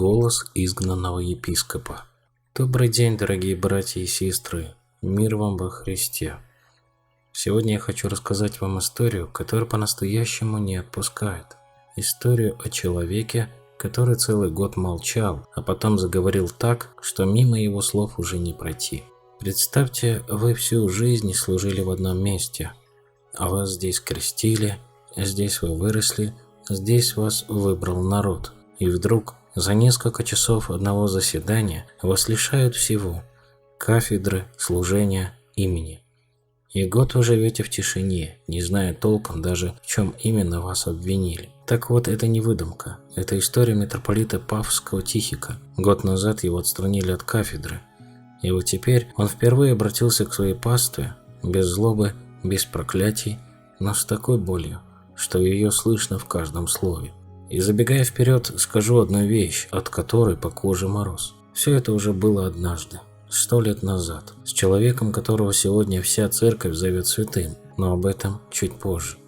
Голос изгнанного епископа. Добрый день, дорогие братья и сестры, мир вам во Христе. Сегодня я хочу рассказать вам историю, которая по-настоящему не отпускает. Историю о человеке, который целый год молчал, а потом заговорил так, что мимо его слов уже не пройти. Представьте, вы всю жизнь служили в одном месте, а вас здесь крестили, здесь вы выросли, здесь вас выбрал народ. И вдруг за несколько часов одного заседания вас лишают всего – кафедры, служения, имени. И год вы живете в тишине, не зная толком даже, в чем именно вас обвинили. Так вот, это не выдумка, это история митрополита Пафского Тихика. Год назад его отстранили от кафедры. И вот теперь он впервые обратился к своей пастве, без злобы, без проклятий, но с такой болью, что ее слышно в каждом слове. И забегая вперед, скажу одну вещь, от которой по коже мороз. Все это уже было однажды, 100 лет назад, с человеком, которого сегодня вся церковь зовет святым, но об этом чуть позже.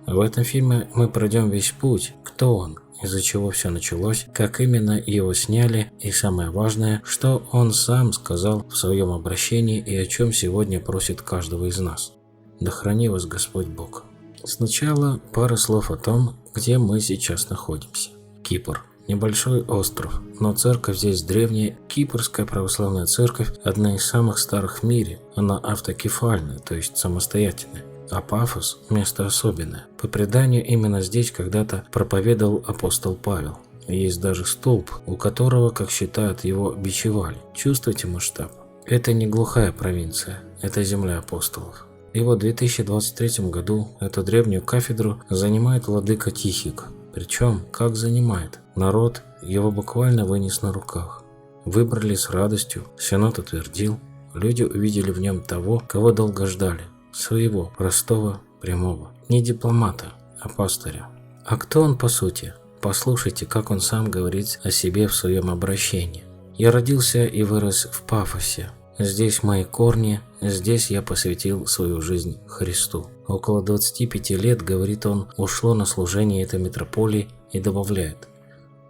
В этом фильме мы пройдем весь путь, кто он, из-за чего все началось, как именно его сняли и самое важное, что он сам сказал в своем обращении и о чем сегодня просит каждого из нас. Да храни вас Господь Бог. Сначала пара слов о том, где мы сейчас находимся. Кипр. Небольшой остров, но церковь здесь древняя. Кипрская православная церковь – одна из самых старых в мире. Она автокефальная, то есть самостоятельная. А Пафос – место особенное. По преданию, именно здесь когда-то проповедовал апостол Павел. Есть даже столб, у которого, как считают, его бичевали. Чувствуете масштаб? Это не глухая провинция, это земля апостолов. И вот в 2023 году эту древнюю кафедру занимает владыка Тихик. Причем, как занимает? Народ его буквально вынес на руках. Выбрали с радостью, синод утвердил. Люди увидели в нем того, кого долго ждали. Своего, простого, прямого. Не дипломата, а пастыря. А кто он по сути? Послушайте, как он сам говорит о себе в своем обращении. «Я родился и вырос в Пафосе. Здесь мои корни, здесь я посвятил свою жизнь Христу». Около 25 лет, говорит он, ушло на служение этой митрополии и добавляет: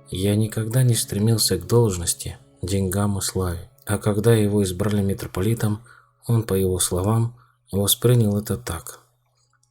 «Я никогда не стремился к должности, деньгам и славе». А когда его избрали митрополитом, он, по его словам, воспринял это так.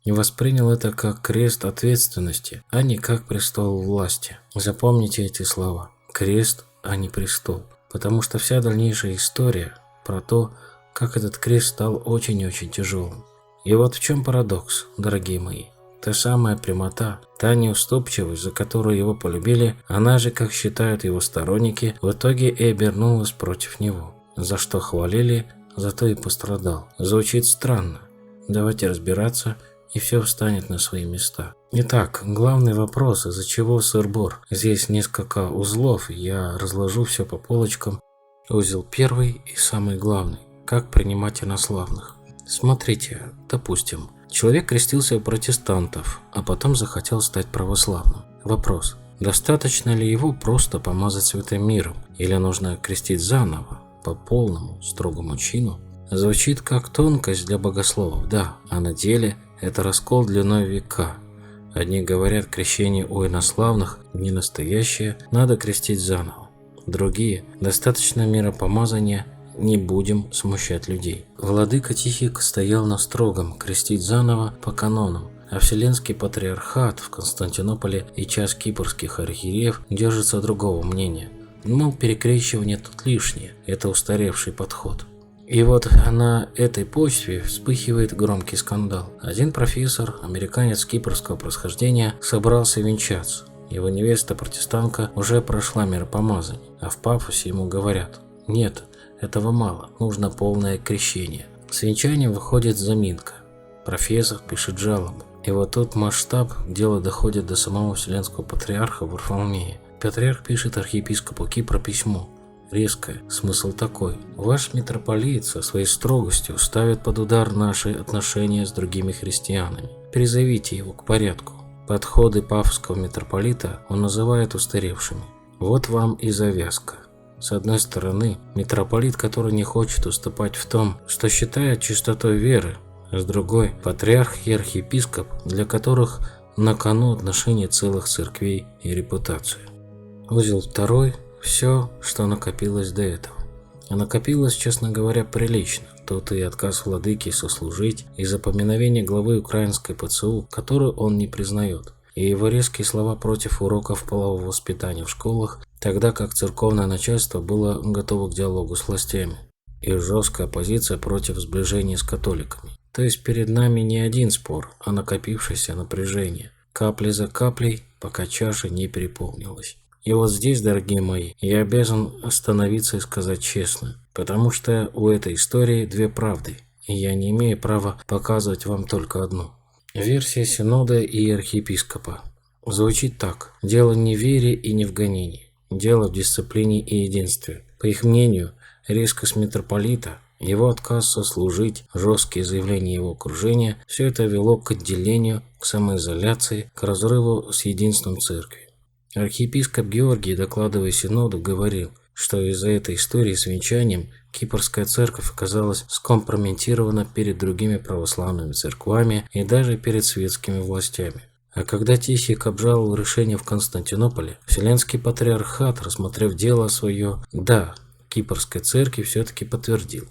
И воспринял это как крест ответственности, а не как престол власти. Запомните эти слова. Крест, а не престол. Потому что вся дальнейшая история про то, как этот крест стал очень и очень тяжелым. И вот в чем парадокс, дорогие мои. Та самая прямота, та неуступчивость, за которую его полюбили, она же, как считают его сторонники, в итоге и обернулась против него. За что хвалили, зато и пострадал. Звучит странно. Давайте разбираться, и все встанет на свои места. Итак, главный вопрос, из-за чего сыр-бор. Здесь несколько узлов, я разложу все по полочкам. Узел первый и самый главный. Как принимать инославных. Смотрите, допустим, человек крестился у протестантов, а потом захотел стать православным. Вопрос, достаточно ли его просто помазать святым миром, или нужно крестить заново, по полному, строгому чину? Звучит как тонкость для богословов, да, а на деле это раскол длиной века. Одни говорят, крещение у инославных не настоящее, надо крестить заново. Другие, достаточно миропомазания, не будем смущать людей. Владыка Тихик стоял на строгом, крестить заново по канонам, а Вселенский патриархат в Константинополе и часть кипрских архиереев держатся другого мнения. Мол, перекрещивание тут лишнее, это устаревший подход. И вот на этой почве вспыхивает громкий скандал. Один профессор, американец кипрского происхождения, собрался венчаться. Его невеста-протестантка уже прошла миропомазание, а в Пафосе ему говорят: нет, этого мало, нужно полное крещение. С венчанием выходит заминка. Профессор пишет жалобу. И вот тут масштаб дела доходит до самого Вселенского патриарха Варфоломея. Патриарх пишет архиепископу Кипра письмо. Резкое. Смысл такой: ваш митрополит со своей строгостью ставит под удар наши отношения с другими христианами. Призовите его к порядку. Подходы пафосского митрополита он называет устаревшими. Вот вам и завязка. С одной стороны, митрополит, который не хочет уступать в том, что считает чистотой веры, а с другой – патриарх и архиепископ, для которых на кону отношения целых церквей и репутация. Узел второй все, что накопилось до этого. А накопилось, честно говоря, прилично. Тут и отказ владыки сослужить, и запоминовение главы украинской ПЦУ, которую он не признает, и его резкие слова против уроков полового воспитания в школах, тогда как церковное начальство было готово к диалогу с властями, и жесткая позиция против сближения с католиками. То есть перед нами не один спор, а накопившееся напряжение, капли за каплей, пока чаша не переполнилась. И вот здесь, дорогие мои, я обязан остановиться и сказать честно, потому что у этой истории две правды, и я не имею права показывать вам только одну. Версия Синода и архиепископа звучит так: дело не в вере и не в гонении, дело в дисциплине и единстве. По их мнению, резкость митрополита, его отказ сослужить, жесткие заявления его окружения – все это вело к отделению, к самоизоляции, к разрыву с единством церкви. Архиепископ Георгий, докладывая Синоду, говорил, что из-за этой истории с венчанием Кипрская церковь оказалась скомпрометирована перед другими православными церквами и даже перед светскими властями. А когда Тихик обжаловал решение в Константинополе, Вселенский патриархат, рассмотрев дело свое, да, Кипрской церкви все-таки подтвердил.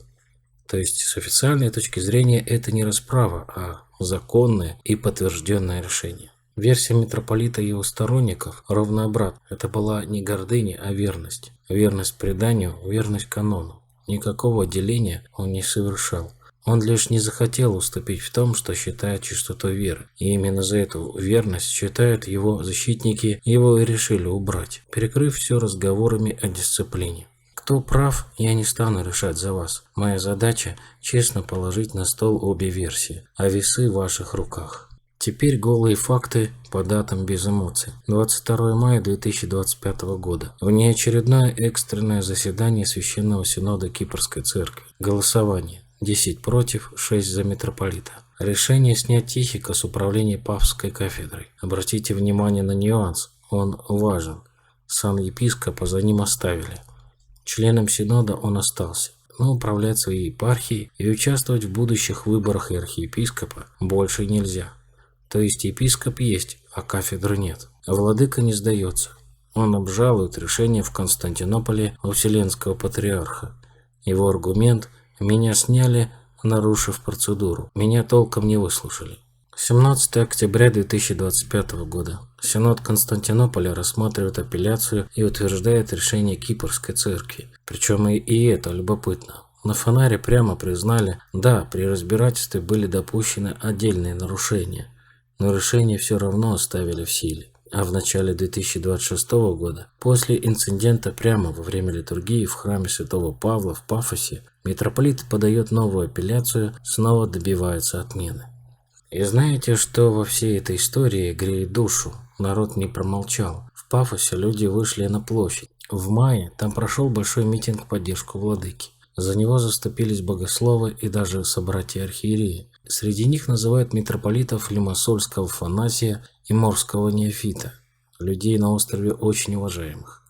То есть с официальной точки зрения это не расправа, а законное и подтвержденное решение. Версия митрополита и его сторонников ровно обратно. Это была не гордыня, а верность. Верность преданию, верность канону. Никакого отделения он не совершал. Он лишь не захотел уступить в том, что считает чистотой веры. И именно за эту верность, считают его защитники, его и решили убрать, перекрыв все разговорами о дисциплине. Кто прав, я не стану решать за вас. Моя задача – честно положить на стол обе версии, а весы в ваших руках. Теперь голые факты по датам без эмоций. 22 мая 2025 года. Внеочередное экстренное заседание Священного Синода Кипрской Церкви. Голосование. 10 против, 6 за митрополита. Решение снять Тихика с управления Павской кафедрой. Обратите внимание на нюанс. Он важен. Сан епископа за ним оставили. Членом Синода он остался. Но управлять своей епархией и участвовать в будущих выборах архиепископа больше нельзя. То есть епископ есть, а кафедры нет. А владыка не сдается. Он обжалует решение в Константинополе у Вселенского патриарха. Его аргумент: меня сняли, нарушив процедуру. Меня толком не выслушали. 17 октября 2025 года. Синод Константинополя рассматривает апелляцию и утверждает решение Кипрской церкви. Причем и это любопытно. На Фонаре прямо признали, да, при разбирательстве были допущены отдельные нарушения, но решение все равно оставили в силе. А в начале 2026 года, после инцидента прямо во время литургии в храме Святого Павла в Пафосе, митрополит подает новую апелляцию, снова добивается отмены. И знаете, что во всей этой истории греет душу? Народ не промолчал. В Пафосе люди вышли на площадь. В мае там прошел большой митинг в поддержку владыки. За него заступились богословы и даже собратья-архиереи. Среди них называют митрополитов Лимассольского Афанасия и Морского Неофита, людей на острове очень уважаемых.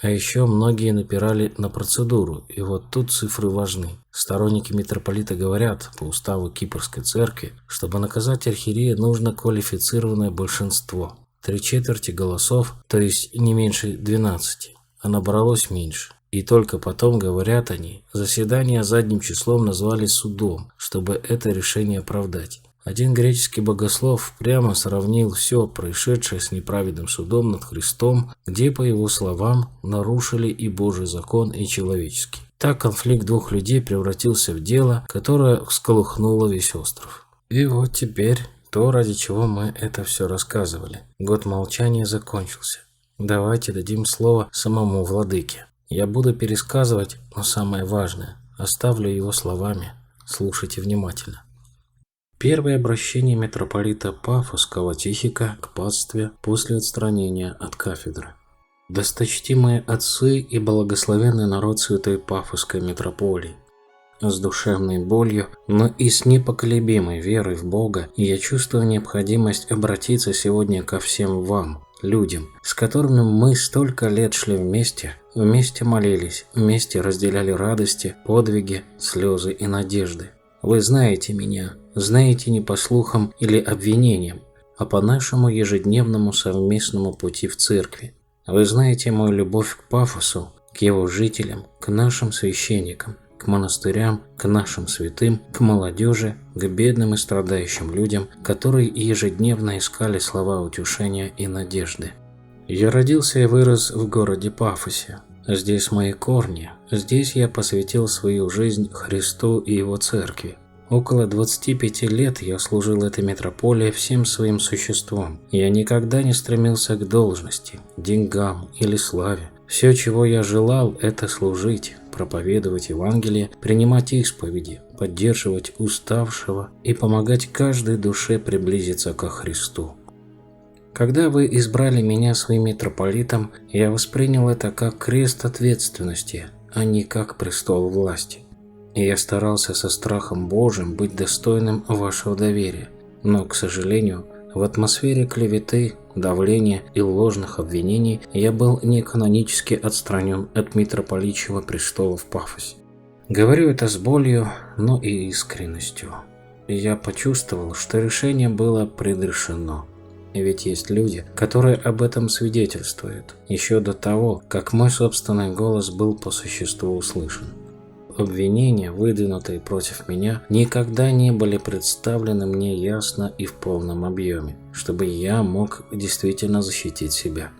А еще многие напирали на процедуру, и вот тут цифры важны. Сторонники митрополита говорят, по уставу Кипрской церкви, чтобы наказать архиерея нужно квалифицированное большинство. 3/4 голосов, то есть не меньше 12, а набралось меньше. И только потом, говорят они, заседание задним числом назвали судом, чтобы это решение оправдать. Один греческий богослов прямо сравнил все происшедшее с неправедным судом над Христом, где, по его словам, нарушили и Божий закон, и человеческий. Так конфликт двух людей превратился в дело, которое всколыхнуло весь остров. И вот теперь то, ради чего мы это все рассказывали. Год молчания закончился. Давайте дадим слово самому владыке. Я буду пересказывать, но самое важное, оставлю его словами. Слушайте внимательно. Первое обращение митрополита Пафосского Тихика к пастве после отстранения от кафедры. Досточтимые отцы и благословенный народ Святой Пафосской митрополии, с душевной болью, но и с непоколебимой верой в Бога, я чувствую необходимость обратиться сегодня ко всем вам, людям, с которыми мы столько лет шли вместе молились, вместе разделяли радости, подвиги, слезы и надежды. Вы знаете меня, знаете не по слухам или обвинениям, а по нашему ежедневному совместному пути в церкви. Вы знаете мою любовь к Пафосу, к его жителям, к нашим священникам, к монастырям, к нашим святым, к молодежи, к бедным и страдающим людям, которые ежедневно искали слова утешения и надежды. Я родился и вырос в городе Пафосе. Здесь мои корни, здесь я посвятил свою жизнь Христу и Его Церкви. Около 25 лет я служил этой метрополии всем своим существом. Я никогда не стремился к должности, деньгам или славе. Все, чего я желал, это служить, проповедовать Евангелие, принимать исповеди, поддерживать уставшего и помогать каждой душе приблизиться ко Христу. Когда вы избрали меня своим митрополитом, я воспринял это как крест ответственности, а не как престол власти. И я старался со страхом Божьим быть достойным вашего доверия. Но, к сожалению, в атмосфере клеветы, давления и ложных обвинений я был неканонически отстранен от митрополичьего престола в Пафосе. Говорю это с болью, но и искренностью. Я почувствовал, что решение было предрешено. И ведь есть люди, которые об этом свидетельствуют, еще до того, как мой собственный голос был по существу услышан. Обвинения, выдвинутые против меня, никогда не были представлены мне ясно и в полном объеме, чтобы я мог действительно защитить себя.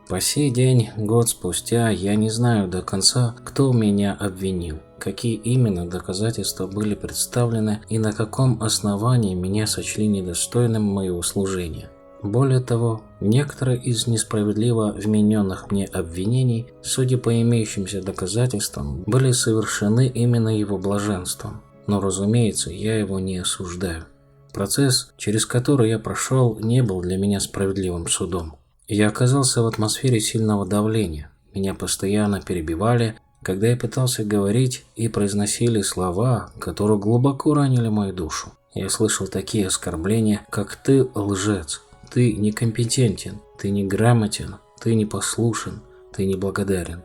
По сей день, год спустя, я не знаю до конца, кто меня обвинил, какие именно доказательства были представлены и на каком основании меня сочли недостойным моего служения. Более того, некоторые из несправедливо вмененных мне обвинений, судя по имеющимся доказательствам, были совершены именно его блаженством. Но, разумеется, я его не осуждаю. Процесс, через который я прошел, не был для меня справедливым судом. Я оказался в атмосфере сильного давления. Меня постоянно перебивали, когда я пытался говорить, и произносили слова, которые глубоко ранили мою душу. Я слышал такие оскорбления, как «ты лжец», «ты некомпетентен», «ты неграмотен», «ты непослушен», «ты неблагодарен».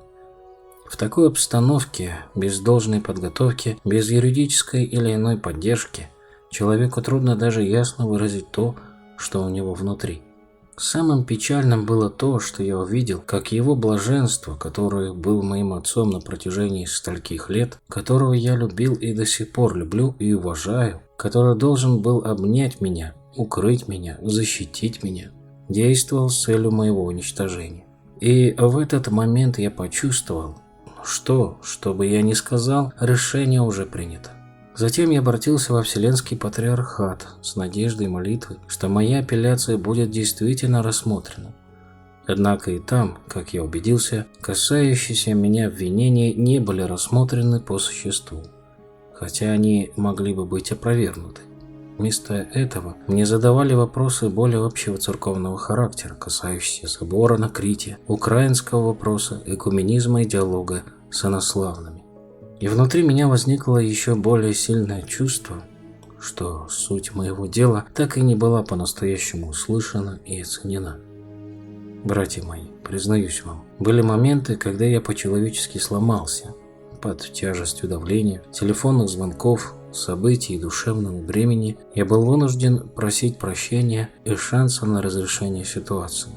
В такой обстановке, без должной подготовки, без юридической или иной поддержки, человеку трудно даже ясно выразить то, что у него внутри. Самым печальным было то, что я увидел, как его блаженство, который был моим отцом на протяжении стольких лет, которого я любил и до сих пор люблю и уважаю, который должен был обнять меня, укрыть меня, защитить меня, действовал с целью моего уничтожения. И в этот момент я почувствовал, что бы я ни сказал, решение уже принято. Затем я обратился во Вселенский Патриархат с надеждой и молитвой, что моя апелляция будет действительно рассмотрена. Однако и там, как я убедился, касающиеся меня обвинения не были рассмотрены по существу, хотя они могли бы быть опровергнуты. Вместо этого мне задавали вопросы более общего церковного характера, касающиеся собора на Крите, украинского вопроса, экуменизма и диалога с инославными. И внутри меня возникло еще более сильное чувство, что суть моего дела так и не была по-настоящему услышана и оценена. Братья мои, признаюсь вам, были моменты, когда я по-человечески сломался под тяжестью давления, телефонных звонков, событий и душевного бремени. Я был вынужден просить прощения и шанса на разрешение ситуации.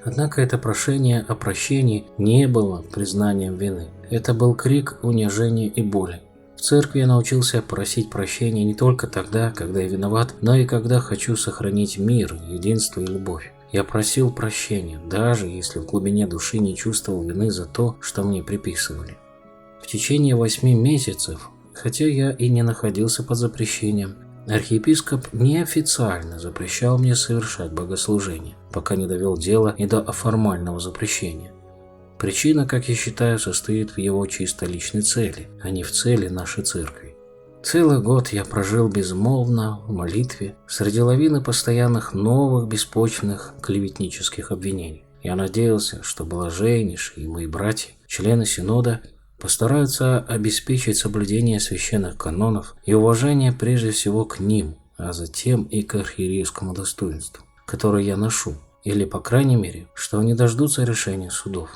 Однако это прошение о прощении не было признанием вины. Это был крик унижения и боли. В церкви я научился просить прощения не только тогда, когда я виноват, но и когда хочу сохранить мир, единство и любовь. Я просил прощения, даже если в глубине души не чувствовал вины за то, что мне приписывали. В течение 8 месяцев, хотя я и не находился под запрещением, архиепископ неофициально запрещал мне совершать богослужение, пока не довел дело и до формального запрещения. Причина, как я считаю, состоит в его чисто личной цели, а не в цели нашей церкви. Целый год я прожил безмолвно в молитве среди лавины постоянных новых беспочвенных клеветнических обвинений. Я надеялся, что блаженнейшие и мои братья, члены Синода, постараются обеспечить соблюдение священных канонов и уважение прежде всего к ним, а затем и к архиерейскому достоинству, которое я ношу, или, по крайней мере, что они дождутся решения судов.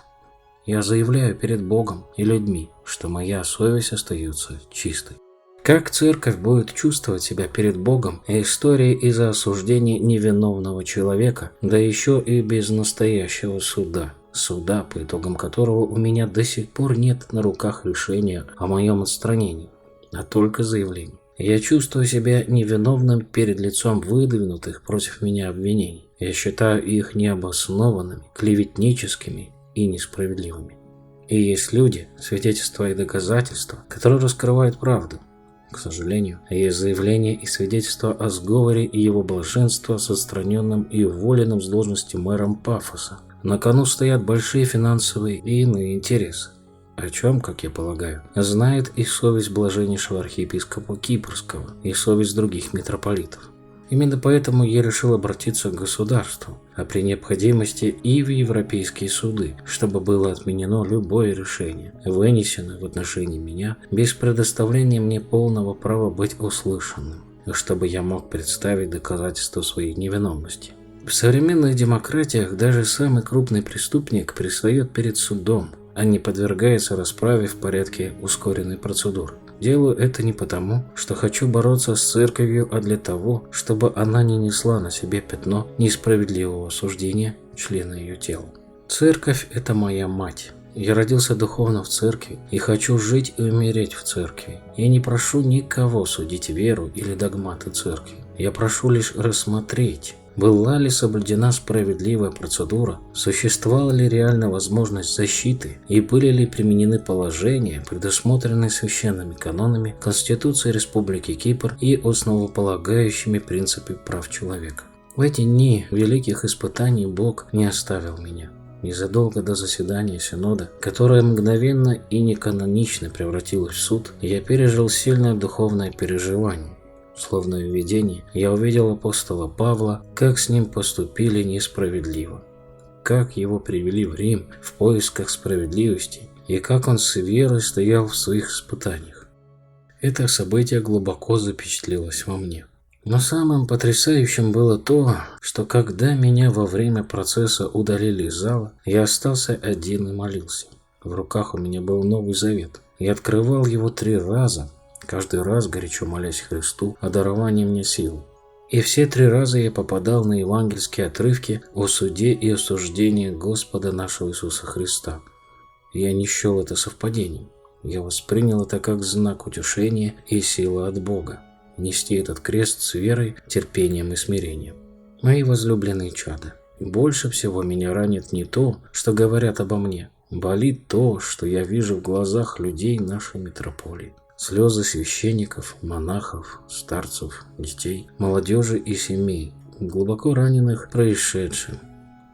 Я заявляю перед Богом и людьми, что моя совесть остается чистой. Как церковь будет чувствовать себя перед Богом и историей из-за осуждения невиновного человека, да еще и без настоящего суда? Суда, по итогам которого у меня до сих пор нет на руках решения о моем отстранении, а только заявление. Я чувствую себя невиновным перед лицом выдвинутых против меня обвинений. Я считаю их необоснованными, клеветническими и несправедливыми. И есть люди, свидетельства и доказательства, которые раскрывают правду. К сожалению, есть заявления и свидетельства о сговоре и его блаженства с отстраненным и уволенным с должности мэром Пафоса. На кону стоят большие финансовые и иные интересы, о чем, как я полагаю, знает и совесть блаженнейшего архиепископа Кипрского, и совесть других митрополитов. Именно поэтому я решил обратиться к государству, а при необходимости и в европейские суды, чтобы было отменено любое решение, вынесенное в отношении меня, без предоставления мне полного права быть услышанным, и чтобы я мог представить доказательства своей невиновности. В современных демократиях даже самый крупный преступник предстает перед судом, а не подвергается расправе в порядке ускоренной процедуры. Делаю это не потому, что хочу бороться с церковью, а для того, чтобы она не несла на себе пятно несправедливого осуждения члена ее тела. Церковь – это моя мать. Я родился духовно в церкви и хочу жить и умереть в церкви. Я не прошу никого судить веру или догматы церкви. Я прошу лишь рассмотреть, была ли соблюдена справедливая процедура, существовала ли реальная возможность защиты и были ли применены положения, предусмотренные священными канонами Конституции Республики Кипр и основополагающими принципами прав человека. В эти дни великих испытаний Бог не оставил меня. Незадолго до заседания Синода, которое мгновенно и неканонично превратилось в суд, я пережил сильное духовное переживание. Словно в видении, я увидел апостола Павла, как с ним поступили несправедливо, как его привели в Рим в поисках справедливости и как он с верой стоял в своих испытаниях. Это событие глубоко запечатлелось во мне. Но самым потрясающим было то, что когда меня во время процесса удалили из зала, я остался один и молился. В руках у меня был Новый Завет. Я открывал его 3 раза, каждый раз горячо молясь Христу о даровании мне сил. И все 3 раза я попадал на евангельские отрывки о суде и осуждении Господа нашего Иисуса Христа. Я не счел это совпадением. Я воспринял это как знак утешения и силы от Бога. Нести этот крест с верой, терпением и смирением. Мои возлюбленные чада, больше всего меня ранит не то, что говорят обо мне. Болит то, что я вижу в глазах людей нашей митрополии. Слезы священников, монахов, старцев, детей, молодежи и семей, глубоко раненых происшедшим.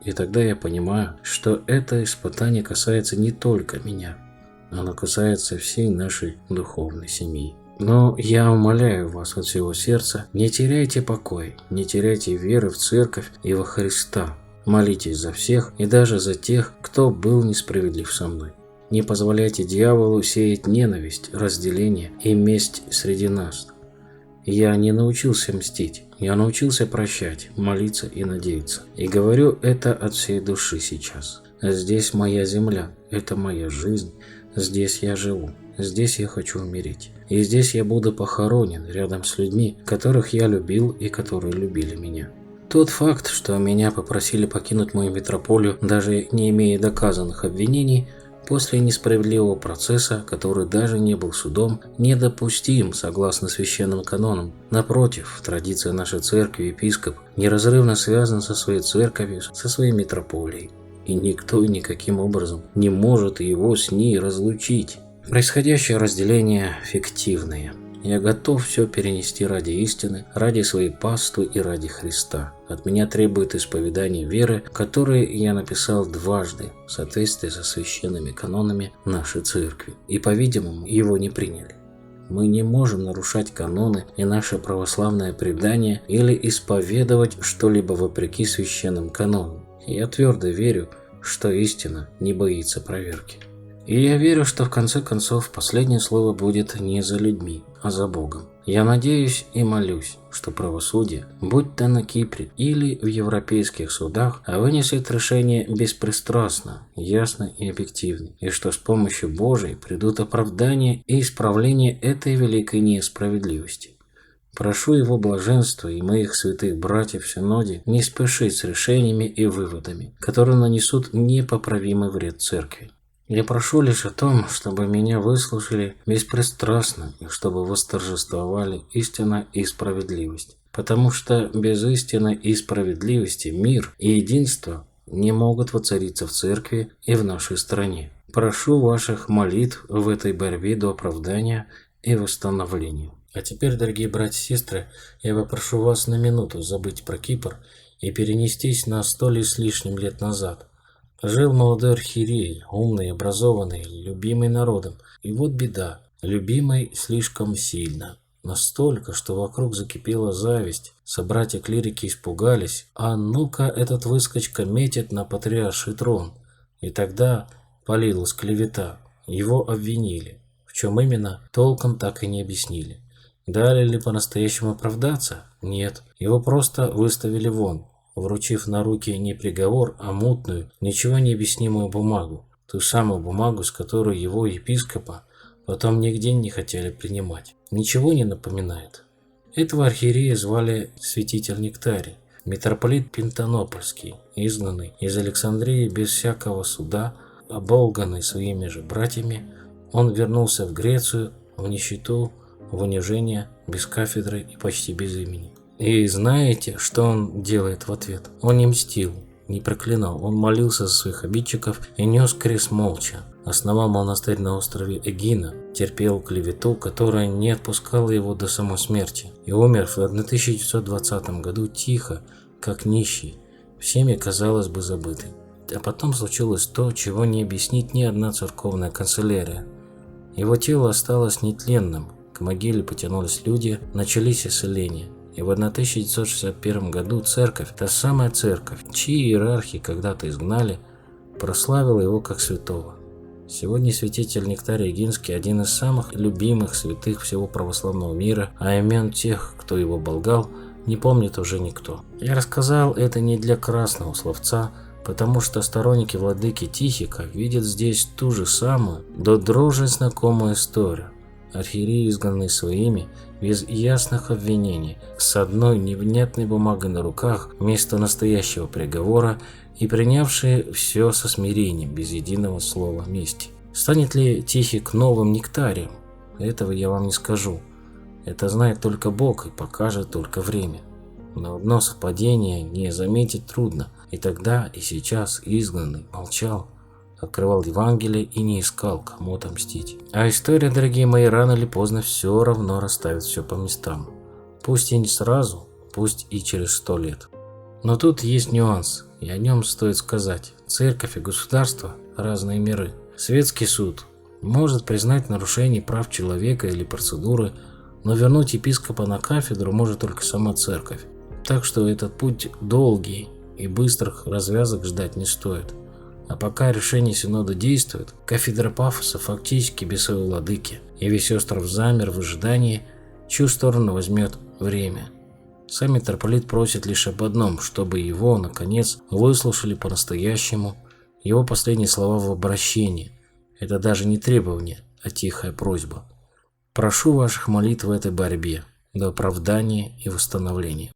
И тогда я понимаю, что это испытание касается не только меня, оно касается всей нашей духовной семьи. Но я умоляю вас от всего сердца, не теряйте покой, не теряйте веры в церковь и во Христа. Молитесь за всех и даже за тех, кто был несправедлив со мной. Не позволяйте дьяволу сеять ненависть, разделение и месть среди нас. Я не научился мстить, я научился прощать, молиться и надеяться. И говорю это от всей души сейчас. Здесь моя земля, это моя жизнь, здесь я живу, здесь я хочу умереть. И здесь я буду похоронен рядом с людьми, которых я любил и которые любили меня. Тот факт, что меня попросили покинуть мою митрополию, даже не имея доказанных обвинений, после несправедливого процесса, который даже не был судом, недопустим согласно священным канонам. Напротив, традиция нашей церкви, епископ неразрывно связан со своей церковью, со своей митрополией. И никто и никаким образом не может его с ней разлучить. Происходящее разделение фиктивное. Я готов все перенести ради истины, ради своей паствы и ради Христа. От меня требует исповедания веры, которые я написал дважды в соответствии со священными канонами нашей церкви. И, по-видимому, его не приняли. Мы не можем нарушать каноны и наше православное предание или исповедовать что-либо вопреки священным канонам. Я твердо верю, что истина не боится проверки. И я верю, что в конце концов последнее слово будет не за людьми, а за Богом. Я надеюсь и молюсь, что правосудие, будь то на Кипре или в европейских судах, вынесет решение беспристрастно, ясно и объективно, и что с помощью Божией придут оправдание и исправление этой великой несправедливости. Прошу его блаженства и моих святых братьев в Синоде не спешить с решениями и выводами, которые нанесут непоправимый вред церкви. Я прошу лишь о том, чтобы меня выслушали беспристрастно и чтобы восторжествовали истина и справедливость. Потому что без истины и справедливости мир и единство не могут воцариться в церкви и в нашей стране. Прошу ваших молитв в этой борьбе до оправдания и восстановления. А теперь, дорогие братья и сестры, я попрошу вас на минуту забыть про Кипр и перенестись на 100 с лишним лет назад. Жил молодой архиерей, умный, образованный, любимый народом. И вот беда, любимый слишком сильно. Настолько, что вокруг закипела зависть. Собратья-клирики испугались. А ну-ка этот выскочка метит на патриарший трон. И тогда полилась клевета. Его обвинили. В чем именно, толком так и не объяснили. Дали ли по-настоящему оправдаться? Нет. Его просто выставили вон, вручив на руки не приговор, а мутную, ничего не объяснимую бумагу. Ту самую бумагу, с которой его епископа потом нигде не хотели принимать. Ничего не напоминает. Этого архиерея звали святитель Нектарий, митрополит Пентанопольский, изгнанный из Александрии без всякого суда, оболганный своими же братьями, он вернулся в Грецию в нищету, в унижение, без кафедры и почти без имени. И знаете, что он делает в ответ? Он не мстил, не проклинал, он молился за своих обидчиков и нес крест молча. Основал монастырь на острове Эгина, терпел клевету, которая не отпускала его до самой смерти, и умер в 1920 году тихо, как нищий, всеми, казалось бы, забытый. А потом случилось то, чего не объяснит ни одна церковная канцелярия. Его тело осталось нетленным, к могиле потянулись люди, начались исцеления. И в 1961 году церковь, та самая церковь, чьи иерархи когда-то изгнали, прославила его как святого. Сегодня святитель Нектарий Эгинский один из самых любимых святых всего православного мира, а имен тех, кто его болгал, не помнит уже никто. Я рассказал это не для красного словца, потому что сторонники владыки Тихика видят здесь ту же самую, до дрожи знакомую историю. Архиереи, изгнанные своими, без ясных обвинений, с одной невнятной бумагой на руках вместо настоящего приговора и принявшие все со смирением, без единого слова мести. Станет ли Тихик новым Нектарием? Этого я вам не скажу. Это знает только Бог и покажет только время. Но одно совпадение не заметить трудно. И тогда, и сейчас изгнанный молчал, открывал Евангелие и не искал, кому отомстить. А история, дорогие мои, рано или поздно все равно расставит все по местам. Пусть и не сразу, пусть и через 100 лет. Но тут есть нюанс, и о нем стоит сказать. Церковь и государство – разные миры. Светский суд может признать нарушение прав человека или процедуры, но вернуть епископа на кафедру может только сама церковь. Так что этот путь долгий, и быстрых развязок ждать не стоит. А пока решение синода действует, кафедра Пафоса фактически без своего владыки, и весь остров замер в ожидании, чью сторону возьмет время. Сам митрополит просит лишь об одном, чтобы его, наконец, выслушали по-настоящему, его последние слова в обращении. Это даже не требование, а тихая просьба. Прошу ваших молитв в этой борьбе, до оправдания и восстановления.